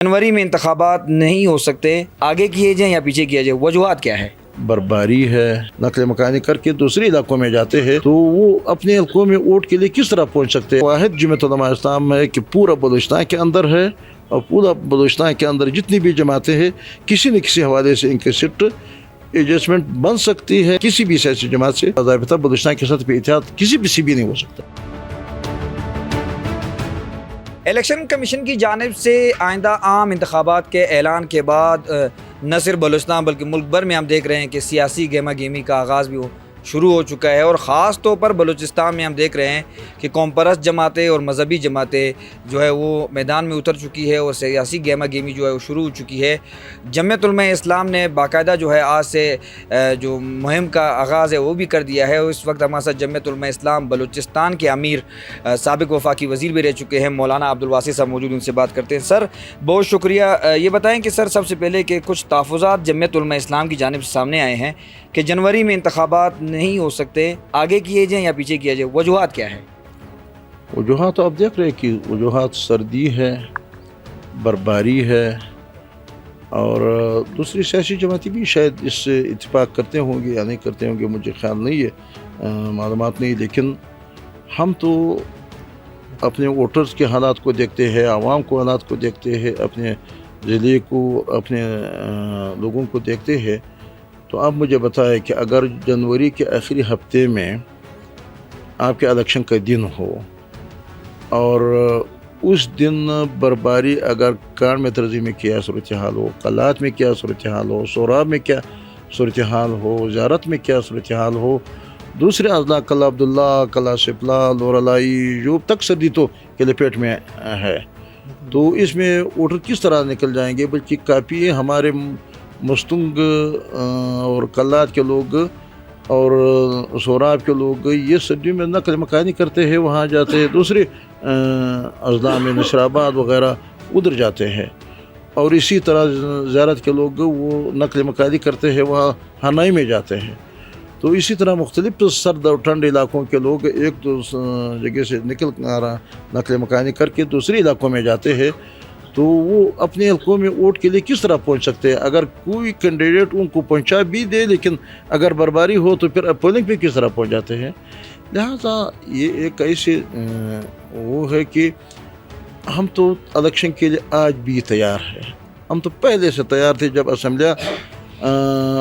जनवरी में इंतखाबात नहीं हो सकते, आगे किए जाएं या पीछे किया जाए, वजूहात क्या है? बर्बारी है, नकल मकानी करके दूसरे इलाकों में जाते हैं तो वो अपने इलाकों में वोट के लिए किस तरह पहुंच सकते हैं। वाहिद जमात उलमा इस्लाम है कि पूरा बलूचिस्तान के अंदर है और पूरा बलूचिस्तान के अंदर जितनी भी जमातें हैं किसी न किसी हवाले से इनके सीट एडजस्टमेंट बन सकती है। किसी भी सियासी जमात से ज़ाबिता बलूचिस्तान के साथ इत्तेहाद किसी से भी नहीं हो सकता। इलेक्शन कमीशन की जानिब से आइंदा आम इंतखाबात के ऐलान के बाद न सिर्फ बलूचिस्तान बल्कि मुल्क भर में हम देख रहे हैं कि सियासी गहमा गहमी का आगाज़ भी शुरू हो चुका है और ख़ास तौर पर बलूचिस्तान में हम देख रहे हैं कि कौम परस्त जमातें और मजहबी जमातें जो है वो मैदान में उतर चुकी है और सियासी गहमा गहमी जो है वो शुरू हो चुकी है। जमात उलमा इस्लाम ने बाकायदा जो है आज से जो मुहिम का आगाज़ है वो भी कर दिया है। और इस वक्त हमारे साथ जमात उलमा इस्लाम बलूचिस्तान के अमीर साबिक़ वफाकी वज़ीर भी रह चुके हैं मौलाना अब्दुल वासी साहब मौजूद, उनसे बात करते हैं। सर बहुत शुक्रिया। ये बताएँ कि सर सबसे पहले कि कुछ तहफ़्फ़ुज़ात जमात उलमा इस्लाम की जानिब से सामने आए हैं कि जनवरी में इंतखाबात नहीं हो सकते, आगे किए जाएं या पीछे किया जाए, वजूहात क्या है? वजूहात तो आप देख रहे हैं कि वजूहात सर्दी है, बर्बारी है और दूसरी सियासी जमातें भी शायद इससे इत्तेफाक करते होंगे या नहीं करते होंगे, मुझे ख्याल नहीं है, मालूमात नहीं। लेकिन हम तो अपने वोटर्स के हालात को देखते हैं, आवाम को हालात को देखते हैं, अपने ज़िले को, अपने लोगों को देखते हैं। तो आप मुझे बताएं कि अगर जनवरी के आखिरी हफ्ते में आपके इलेक्शन का दिन हो और उस दिन बर्बारी अगर कान में तरजी में क्या सूरत हाल हो, कलात में क्या सूरत हाल हो, सोराब में क्या सूरत हाल हो, ज़ारत में क्या सूरत हाल हो, दूसरे अजला कला अब्दुल्ला, कला सिपला, लोरलाई जो तक सर्दी तो के लपेट में है, तो इसमें वोटर किस तरह निकल जाएंगे। बल्कि काफ़ी हमारे मस्तुंग और कल्लात के लोग और सोराब के लोग ये सर्दियों में नकल मकानी करते हैं, वहाँ जाते हैं, दूसरे अजला में नशराबाद वगैरह उधर जाते हैं। और इसी तरह ज़ियारत के लोग वो नकल मकानी करते हैं, वहाँ हनाई में जाते हैं। तो इसी तरह मुख्तलिफ सर्द और ठंड इलाकों के लोग एक जगह से निकल नकल मकानी करके दूसरे इलाकों में जाते हैं, तो वो अपने इलाकों में वोट के लिए किस तरह पहुंच सकते हैं। अगर कोई कैंडिडेट उनको पहुंचा भी दे लेकिन अगर बर्बारी हो तो फिर पोलिंग पे किस तरह पहुंच जाते हैं। लिहाजा ये एक ऐसे वो है कि हम तो इलेक्शन के लिए आज भी तैयार है। हम तो पहले से तैयार थे, जब असम्बलियाँ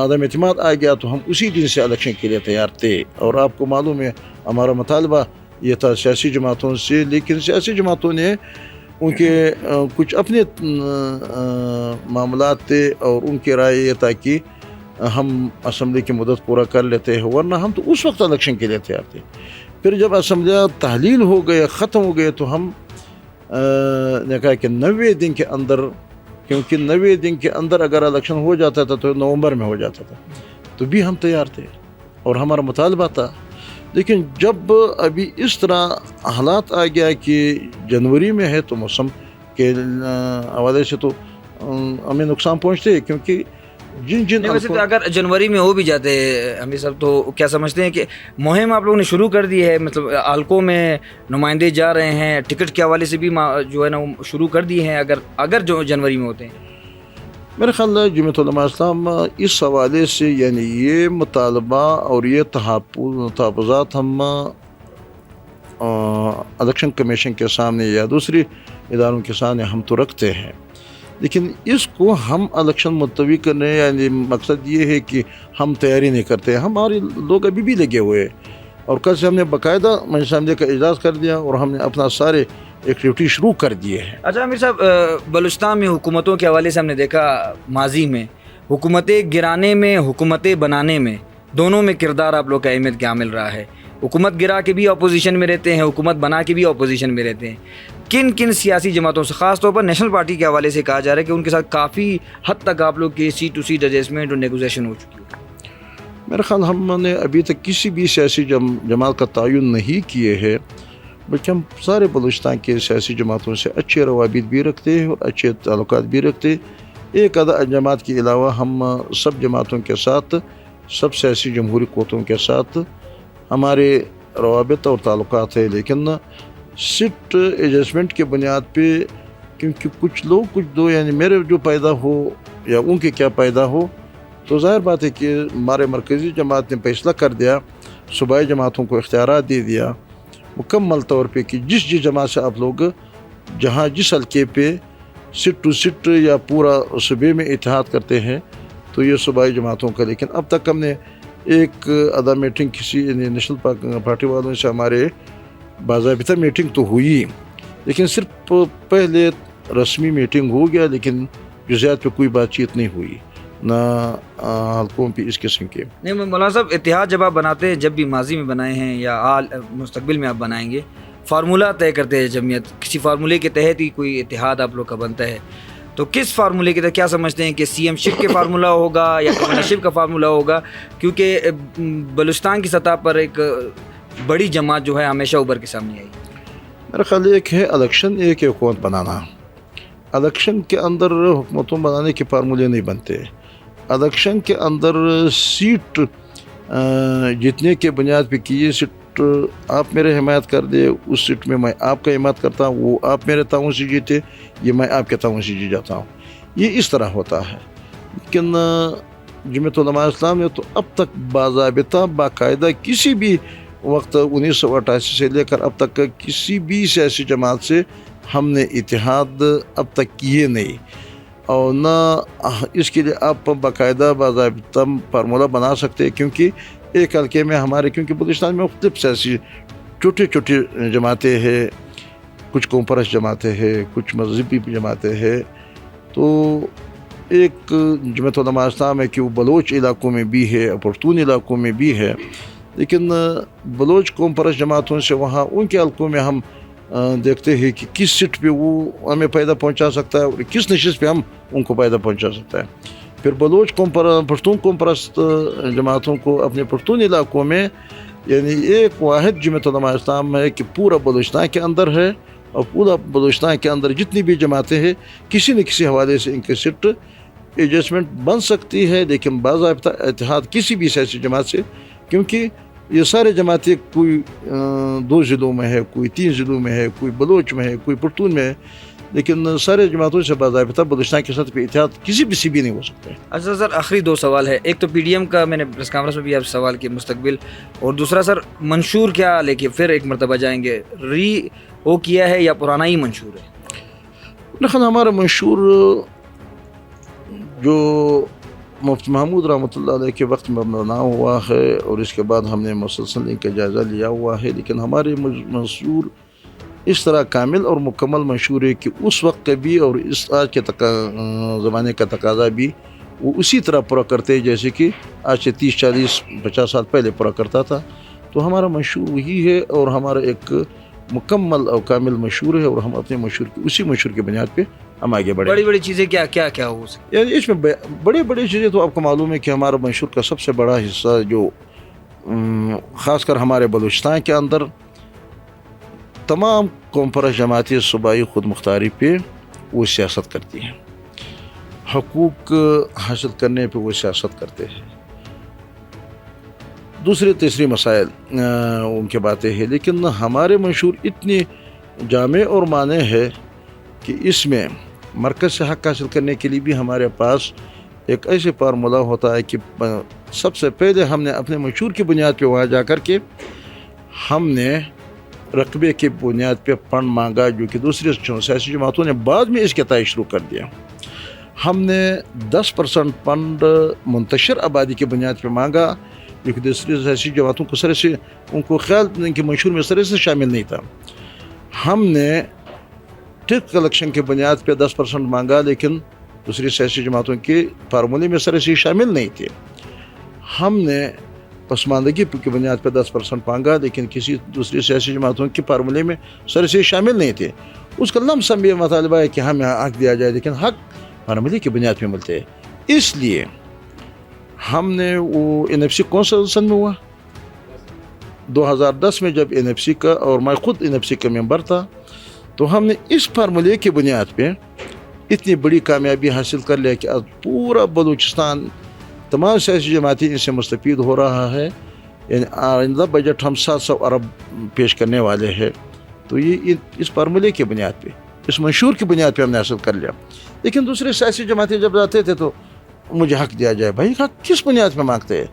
अदम एतमाद आ गया तो हम उसी दिन से इलेक्शन के लिए तैयार थे। और आपको मालूम है हमारा मुतालबा ये था सियासी जमातों से, लेकिन सियासी जमातों ने उनके कुछ अपने मामलात थे और उनकी राय ये था कि हम असम्बली की मुद्दत पूरा कर लेते हैं, वरना हम तो उस वक्त इलेक्शन के लिए तैयार थे। फिर जब असम्बलियाँ तहलील हो गए, ख़त्म हो गए, तो हम ने कहा कि 90 दिन के अंदर, क्योंकि 90 दिन के अंदर अगर इलेक्शन हो जाता था तो नवंबर में हो जाता था, तो भी हम तैयार थे और हमारा मुतालबा था। लेकिन जब अभी इस तरह हालात आ गया कि जनवरी में है तो मौसम के हवाले से तो हमें नुकसान पहुंचते हैं, क्योंकि जिन वैसे तो अगर जनवरी में हो भी जाते हम सब तो क्या समझते हैं कि मुहिम आप लोगों ने शुरू कर दी है, मतलब हल्कों में नुमाइंदे जा रहे हैं, टिकट के हवाले से भी जो है ना वो शुरू कर दिए हैं अगर जो जनवरी में होते हैं। मेरे ख्याल है जमात उलमा इस्लाम इस हवाले से यानी ये मुतालबा और ये तहफ़्फ़ुज़ात हम इलेक्शन कमीशन के सामने या दूसरी इदारों के सामने हम तो रखते हैं, लेकिन इसको हम इलेक्शन मुलतवी करने यानी मकसद ये है कि हम तैयारी नहीं करते। हमारे लोग अभी भी लगे हुए हैं और कल से हमने बाकायदा मंजर का इजलास कर दिया और हमने अपना सारे एक्टिविटी शुरू कर दिए हैं। अच्छा अमीर साहब, बलूचिस्तान में हुकूमतों के हवाले से हमने देखा माजी में हुकूमतें गिराने में, हुकूमतें बनाने में, दोनों में किरदार आप लोग का अहमियत क्या मिल रहा है। हुकूमत गिरा के भी अपोजिशन में रहते हैं, हुकूमत बना के भी अपोजिशन में रहते हैं। किन किन सियासी जमातों से, ख़ास तौर पर नेशनल पार्टी के हवाले से कहा जा रहा है कि उनके साथ काफ़ी हद तक आप लोग की सीट टू सीट एडजस्टमेंट और नेगोशिएशन हो चुकी है। मेरा ख्याल हमने अभी तक किसी भी सियासी जमात का तयन नहीं किए हैं, बल्कि हम सारे बलूचिस्तान के सियासी जमातों से अच्छे रवाबित भी रखते हैं और अच्छे ताल्लुकात भी रखते हैं। एक आधा जमात के अलावा हम सब जमातों के साथ, सब सियासी जमहूरी क़ुव्वतों के साथ हमारे रवाबित और ताल्लुकात है, लेकिन सीट एडजस्टमेंट के बुनियाद पे क्योंकि कुछ लोग कुछ दो यानी मेरे जो पैदा हो या उनके क्या पैदा हो, तो ज़ाहिर बात है कि हमारे मरकज़ी जमात ने फैसला कर दिया, सूबाई जमातों को इख्तियारात दे दिया मुकम्मल तौर पे कि जिस जमात से आप लोग जहाँ जिस हल्के पे सिट टू सिट या पूरा सूबे में इत्तेहाद करते हैं तो ये सूबाई जमातों का। लेकिन अब तक हमने एक अदा मीटिंग किसी नेशनल पार्टी वालों से हमारे बाज़ाबिता मीटिंग तो हुई, लेकिन सिर्फ पहले रस्मी मीटिंग हो गया, लेकिन जुज़ियात पे कोई बातचीत नहीं हुई ना हल्कों पे इस किस्म के। नहीं मौलाना साहब, इत्तेहाद जब आप बनाते हैं, जब भी माजी में बनाए हैं या मुस्तकबिल में आप बनाएंगे, फार्मूला तय करते हैं जमीयत, किसी फार्मूले के तहत ही कोई इत्तेहाद आप लोग का बनता है, तो किस फार्मूले के तहत क्या समझते हैं कि CM शिप के फार्मूला होगा या गवर्नरशिप का फार्मूला होगा? क्योंकि बलूचिस्तान की सतह पर एक बड़ी जमात जो है हमेशा उभर के सामने आई। मेरा ख्याल एक है इलेक्शन, एक हुकूमत बनाना। इलेक्शन के अंदर हुकूमतों बनाने के फार्मूले नहीं बनते। इलेक्शन के अंदर सीट जीतने के बुनियाद पे कि ये सीट आप मेरे हिमायत कर दे, उस सीट में मैं आपका हिमायत करता हूँ, वो आप मेरे ताउन से जीते, ये मैं आपके ताउन से जीत जाता हूँ, ये इस तरह होता है। लेकिन जमीयत उलमा इस्लाम ने तो अब तक बाज़ाबिता बाकायदा किसी भी वक्त 1988 से लेकर अब तक किसी भी सियासी जमात से हमने इत्तेहाद अब तक किए नहीं, और न इसके लिए आप बाकायदा बाज़ाबिता फार्मूला बना सकते हैं। क्योंकि एक हल्के में हमारे, क्योंकि बलूचिस्तान में मुख्तलिफ सियासी छोटी छोटी जमातें हैं, कुछ कॉन्फ्रेंस जमातें हैं, कुछ मजहबी जमातें हैं, तो एक जमीयत उलमा इस्लाम है कि वो बलोच इलाकों में भी है, पश्तून इलाकों में भी है, लेकिन बलोच कॉन्फ्रेंस जमातों से वहाँ उनके हल्कों में हम देखते हैं कि किस सीट पे वो हमें फ़ायदा पहुँचा सकता है और किस नशिस्त पे हम उनको फ़ायदा पहुँचा सकता है। फिर बलोच पश्तून कॉन्फ्रेंस जमातों को अपने पश्तून इलाकों में, यानी एक वाहिद जमीयत उलमा इस्लाम है कि पूरा बलूचिस्तान के अंदर है, और पूरा बलूचिस्तान के अंदर जितनी भी जमातें हैं किसी न किसी हवाले से इनकी सीट एडजस्टमेंट बन सकती है, लेकिन बाज़ाबिता इत्तेहाद किसी भी सियासी जमात से, क्योंकि ये सारे जमातें कोई 2 ज़िलों में है, कोई 3 ज़िलों में है, कोई बलोच में है, कोई पश्तून में है, लेकिन सारे जमातों से बाज़ाबिता बलूचिस्तान के साथ इत्तेहाद किसी भी नहीं हो सकता है। अच्छा सर, आखिरी 2 सवाल है। एक तो PDM का मैंने प्रेस कॉन्फ्रेंस में भी आप सवाल किए मुस्तकबिल, और दूसरा सर मंशूर क्या लेके फिर एक मरतबा जाएंगे, वो किया है या पुराना ही मंशूर है? लेकिन हमारा मंशूर जो मुफ्ती महमूद रहमतुल्लाह अलैह के वक्त में बना हुआ है, और इसके बाद हमने मुसलसल इनका जायज़ा लिया हुआ है, लेकिन हमारे मंशूर इस तरह कामिल और मुकम्मल मंशूर है कि उस वक्त का भी और इस आज के ज़माने का तकाज़ा भी वो उसी तरह पूरा करते हैं जैसे कि आज से 30, 40, 50 साल पहले पूरा करता था। तो हमारा मंशूर वही है, और हमारा एक मुकम्मल और कामिल मंशूर है, और हम अपने मंशूर की उसी मंशूर की बुनियाद पे हम आगे बढ़े। बड़ी बड़ी चीज़ें क्या हो सकती? यानी इसमें बड़ी चीज़ें तो आपको मालूम है कि हमारा मंशूर का सबसे बड़ा हिस्सा जो ख़ासकर हमारे बलूचिस्तान के अंदर तमाम कॉन्फ्रेंस जमातें सूबाई खुद मुख्तारी पे वो सियासत करती हैं, हकूक़ हासिल करने पे वो सियासत करते हैं, दूसरे तीसरे मसाइल उनके बातें हैं, लेकिन हमारे मंशूर इतनी जामे और माने है कि इसमें मरकज़ से हक़ हासिल करने के लिए भी हमारे पास एक ऐसे फार्मूला होता है कि सबसे पहले हमने अपने मंशूर की बुनियाद पे वहाँ जा कर के हमने रकबे की बुनियाद पे फंड मांगा, जो कि दूसरी सियासी जमातों ने बाद में इसके तय शुरू कर दिया। हमने 10% फंड मुंतशिर आबादी की बुनियाद पे मांगा, जो कि दूसरी सियासी जमातों को सर से उनको ख्याल इनके मंशूर में सर से शामिल नहीं था। हमने टिक कलेक्शन की बुनियाद पे 10% मांगा, लेकिन दूसरी सियासी जमातों के फार्मूले में सर से शामिल नहीं थे। हमने पसमानदगी की बुनियाद पर 10% मांगा, लेकिन किसी दूसरी सियासी जमातों के फार्मूले में सर से शामिल नहीं थे। उसका लमसम ये मुतालबा है कि हमें हक़ दिया जाए, लेकिन हक़ फार्मूले की बुनियाद पर मिलते हैं। इसलिए हमने वो NFC कौन सा सन में हुआ 2010 में, जब NFC का, और मैं ख़ुद NFC का मेंबर था, तो हमने इस फार्मूले की बुनियाद पे इतनी बड़ी कामयाबी हासिल कर लिया कि आज पूरा बलूचिस्तान तमाम सियासी जमातें इनसे मुस्तफ़ीद हो रहा है। यानी आइंदा बजट हम 700 अरब पेश करने वाले हैं। तो ये इस फार्मूले की बुनियाद पे इस मंशूर की बुनियाद पे हमने हासिल कर लिया। लेकिन दूसरे सियासी जमातें जब जाते थे तो मुझे हक दिया जाए, भाई हक किस बुनियाद पे मांगते हैं?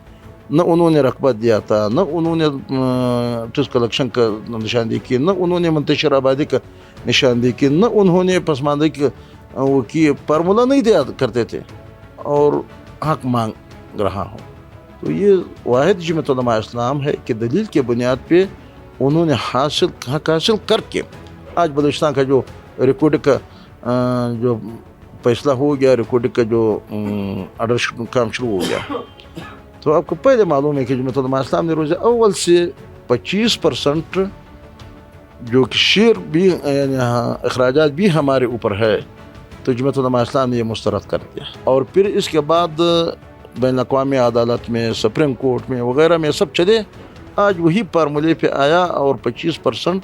न उन्होंने रकबत दिया था, न उन्होंने टैक्स कलेक्शन का निशानदेही की, न उन्होंने मुंतशिर आबादी का निशानदेही की, न उन्होंने पसमानदगी की वो की फार्मूला नहीं दिया करते थे, और हक मांग रहा हूँ। तो ये वाहिद जमात उलमा इस्लाम है कि दलील के बुनियाद पे उन्होंने हक हासिल करके आज बलूचिस्तान का जो रिकॉर्ड का जो फैसला हो गया, रिकॉर्ड का जो आर्डर काम शुरू हो गया। तो आपको पहले मालूम है कि जमात उलमा इस्लाम ने रोज़ अव्वल से 25% जो कि शेयर भी अखराजात भी हमारे ऊपर है, तो जमात उलमा इस्लाम ने ये मुस्तरद कर दिया। और फिर इसके बाद बैन अक़वामी अदालत में, सुप्रीम कोर्ट में वगैरह में सब चले, आज वही फार्मूले पे आया और 25%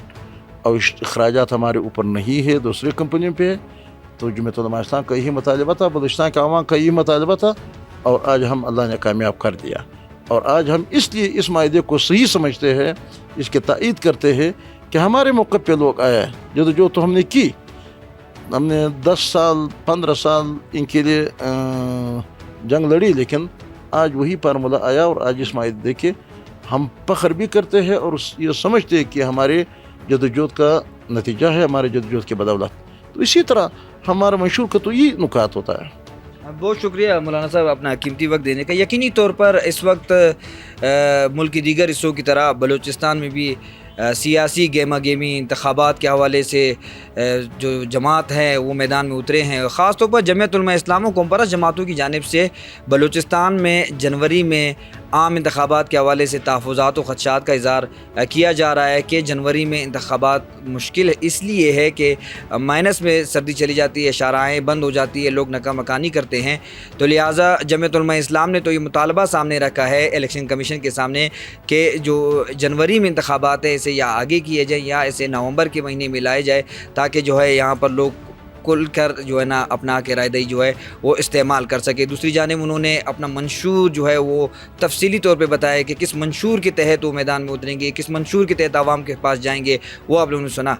और अखराजात हमारे ऊपर नहीं है, दूसरी कंपनियों पे। तो जमात उलमा इस्लाम का यही मुतालबा था, बलूचिस्तान के अवाम का यही मुतालबा था, और आज हम अल्लाह ने कामयाब कर दिया। और आज हम इसलिए इस मायदे को सही समझते हैं, इसके तायीद करते हैं कि हमारे मौक़िफ़ पे लोग आए, जो तो हमने की, हमने 10 साल 15 साल इनके लिए जंग लड़ी, लेकिन आज वही फार्मूला आया और आज इस मायदे देखे हम फ़ख्र भी करते हैं और ये समझते हैं कि हमारे जदोजहद का नतीजा है, हमारे जदोजहद की बदौलत। तो इसी तरह हमारा मंशूर का तो ये नुकात होता है। बहुत शुक्रिया मौलाना साहब अपना कीमती वक्त देने का। यकीनी तौर पर इस वक्त मुल्क की दीगर हिस्सों की तरह बलूचिस्तान में भी सियासी गेमा गेमी इंतखाबात के हवाले से जो जमात हैं वो मैदान में उतरे हैं। ख़ास तौर पर जमीयत उलमा इस्लाम और कौमपरस्त जमातों की जानिब से बलूचिस्तान में जनवरी में आम इंतखाबात के हवाले से तहफ़्फ़ुज़ात और ख़दशात का इज़हार किया जा रहा है कि जनवरी में इंतखाबात मुश्किल इसलिए है कि माइनस में सर्दी चली जाती है, शाराएँ बंद हो जाती है, लोग नका मकानी करते हैं। तो लिहाजा जमीयत उलमा इस्लाम ने तो ये मुतालबा सामने रखा है इलेक्शन कमीशन के सामने कि जो जनवरी में इंतखाबात है इसे या आगे किए जाए या इसे नवंबर के महीने में लाए जाए, ताकि जो है यहाँ पर लोग खुल कर जो है ना अपना के रायदही जो है वो इस्तेमाल कर सके। दूसरी जानिब उन्होंने अपना मंशूर जो है वो तफसीली तौर पे बताया कि किस मंशूर के तहत वो मैदान में उतरेंगे, किस मंशूर के तहत आवाम के पास जाएंगे, वो आप लोगों ने सुना।